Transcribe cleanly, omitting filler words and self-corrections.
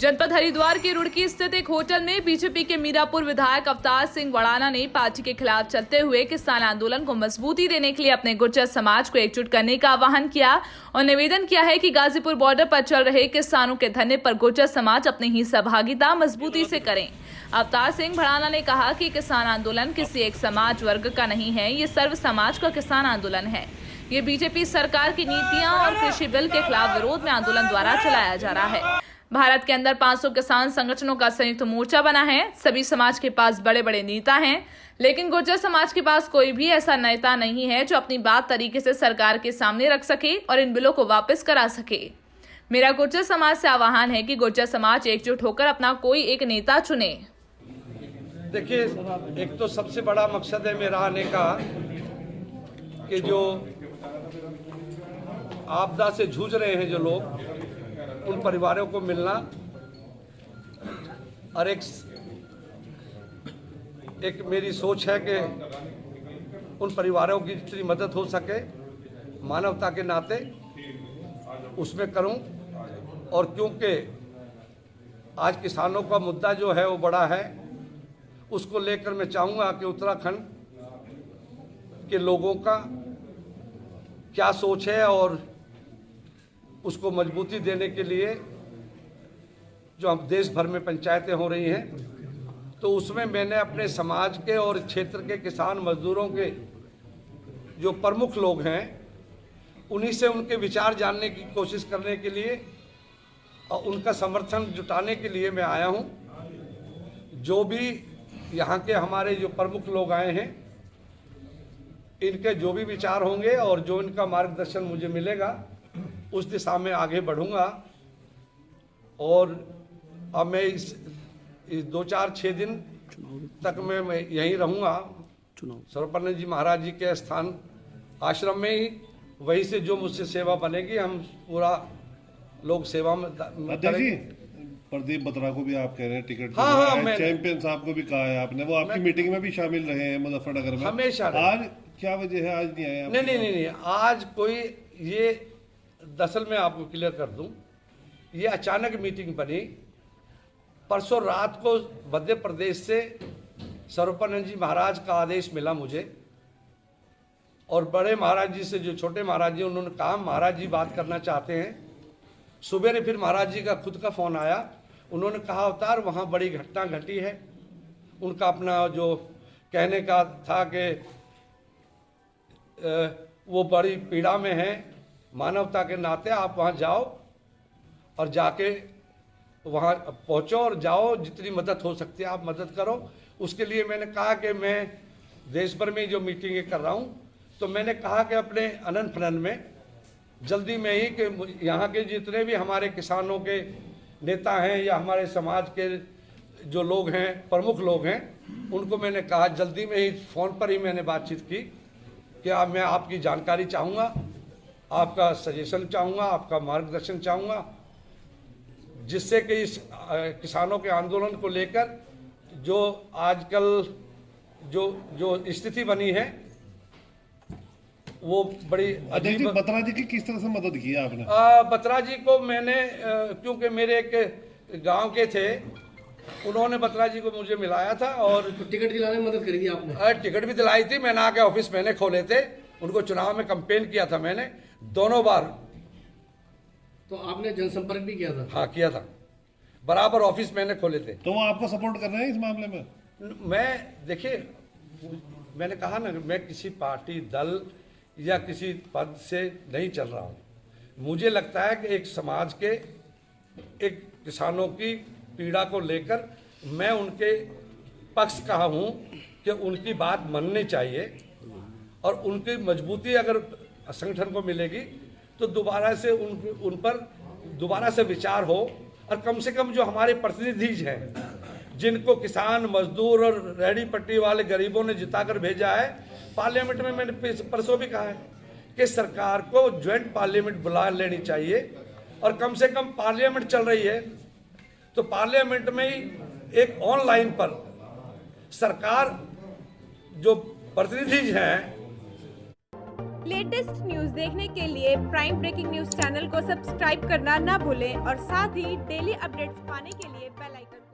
जनपद हरिद्वार के रुड़की स्थित एक होटल में बीजेपी के मीरापुर विधायक अवतार सिंह वड़ाना ने पार्टी के खिलाफ चलते हुए किसान आंदोलन को मजबूती देने के लिए अपने गुर्जर समाज को एकजुट करने का आह्वान किया और निवेदन किया है कि गाजीपुर बॉर्डर पर चल रहे किसानों के धरने पर गुर्जर समाज अपनी ही सहभागिता मजबूती से करें। अवतार सिंह वड़ाना ने कहा कि किसान आंदोलन किसी एक समाज वर्ग का नहीं है, ये सर्व समाज का किसान आंदोलन है। ये बीजेपी सरकार की नीतियां और कृषि बिल के खिलाफ विरोध में आंदोलन द्वारा चलाया जा रहा है। भारत के अंदर 500 किसान संगठनों का संयुक्त मोर्चा बना है। सभी समाज के पास बड़े बड़े नेता हैं, लेकिन गुर्जर समाज के पास कोई भी ऐसा नेता नहीं है जो अपनी बात तरीके से सरकार के सामने रख सके और इन बिलों को वापस करा सके। मेरा गुर्जर समाज से आह्वान है कि गुर्जर समाज एकजुट होकर अपना कोई एक नेता चुने। देखिए, एक तो सबसे बड़ा मकसद है मेरा आने का कि जो आपदा से जूझ रहे हैं जो लोग, उन परिवारों को मिलना और एक मेरी सोच है कि उन परिवारों की जितनी मदद हो सके मानवता के नाते उसमें करूं। और क्योंकि आज किसानों का मुद्दा जो है वो बड़ा है, उसको लेकर मैं चाहूँगा कि उत्तराखंड के लोगों का क्या सोच है और उसको मजबूती देने के लिए जो हम देश भर में पंचायतें हो रही हैं, तो उसमें मैंने अपने समाज के और क्षेत्र के किसान मजदूरों के जो प्रमुख लोग हैं उन्हीं से उनके विचार जानने की कोशिश करने के लिए और उनका समर्थन जुटाने के लिए मैं आया हूं। जो भी यहाँ के हमारे जो प्रमुख लोग आए हैं, इनके जो भी विचार होंगे और जो इनका मार्गदर्शन मुझे मिलेगा उस दिशा में आगे बढ़ूंगा। और अब मैं इस 2-4-6 दिन तक मैं यहीं रहूंगा सर्वपन्न जी महाराज जी के स्थान आश्रम में ही। वहीं से जो मुझसे सेवा बनेगी हम पूरा लोग सेवा में करेंगे। प्रदीप बत्रा को भी आप कह रहे हैं टिकट। हाँ, चैंपियन साहब को भी कहा है आपने, वो आपकी मीटिंग में भी शामिल रहे हैं मुजफ्फरनगर में हमेशा। आज क्या वजह है, आज नहीं आए? नहीं, आज कोई, ये दरअसल मैं आपको क्लियर कर दूं, ये अचानक मीटिंग बनी। परसों रात को मध्य प्रदेश से सर्वपन्न जी महाराज का आदेश मिला मुझे, और बड़े महाराज जी से जो छोटे महाराज जी, उन्होंने कहा महाराज जी बात करना चाहते हैं। सुबह फिर महाराज जी का खुद का फोन आया, उन्होंने कहा अवतार वहाँ बड़ी घटना घटी है। उनका अपना जो कहने का था कि वो बड़ी पीड़ा में है, मानवता के नाते आप वहाँ जाओ और जाके वहाँ पहुँचो और जाओ, जितनी मदद हो सकती है आप मदद करो। उसके लिए मैंने कहा कि मैं देश भर में जो मीटिंगें कर रहा हूँ, तो मैंने कहा कि अपने अनन फनन में जल्दी में ही कि यहाँ के जितने भी हमारे किसानों के नेता हैं या हमारे समाज के जो लोग हैं, प्रमुख लोग हैं, उनको मैंने कहा जल्दी में ही फ़ोन पर ही मैंने बातचीत की कि मैं आपकी जानकारी चाहूँगा, आपका सजेशन चाहूँगा, आपका मार्गदर्शन चाहूँगा, जिससे कि इस किसानों के आंदोलन को लेकर जो आजकल जो स्थिति बनी है वो बड़ी अजीब। बत्रा जी की किस तरह से मदद की आपने? बत्रा जी को मैंने क्योंकि मेरे एक गांव के थे, उन्होंने बत्रा जी को मुझे मिलाया था और टिकट दिलाने में मदद करी आपने? टिकट भी दिलाई थी। मैंने आके ऑफिस मैंने खोले थे, उनको चुनाव में कैंपेन किया था मैंने दोनों बार। तो आपने जनसंपर्क भी किया था? हाँ, किया था, बराबर ऑफिस मैंने खोले थे। तो वो आपको सपोर्ट कर रहे हैं इस मामले में? मैं, देखिए, मैंने कहा ना, मैं किसी पार्टी दल या किसी पद से नहीं चल रहा हूँ। मुझे लगता है कि एक समाज के, एक किसानों की पीड़ा को लेकर मैं उनके पक्ष का हूँ कि उनकी बात माननी चाहिए और उनकी मजबूती अगर संगठन को मिलेगी तो दोबारा से उन पर दोबारा से विचार हो। और कम से कम जो हमारे प्रतिनिधि हैं, जिनको किसान, मजदूर और रेहड़ी पट्टी वाले गरीबों ने जिताकर भेजा है पार्लियामेंट में, मैंने परसों भी कहा है कि सरकार को ज्वाइंट पार्लियामेंट बुला लेनी चाहिए। और कम से कम पार्लियामेंट चल रही है तो पार्लियामेंट में ही एक ऑनलाइन पर सरकार जो प्रतिनिधि हैं लेटेस्ट न्यूज देखने के लिए प्राइम ब्रेकिंग न्यूज चैनल को सब्सक्राइब करना ना भूलें और साथ ही डेली अपडेट्स पाने के लिए बेल आइकन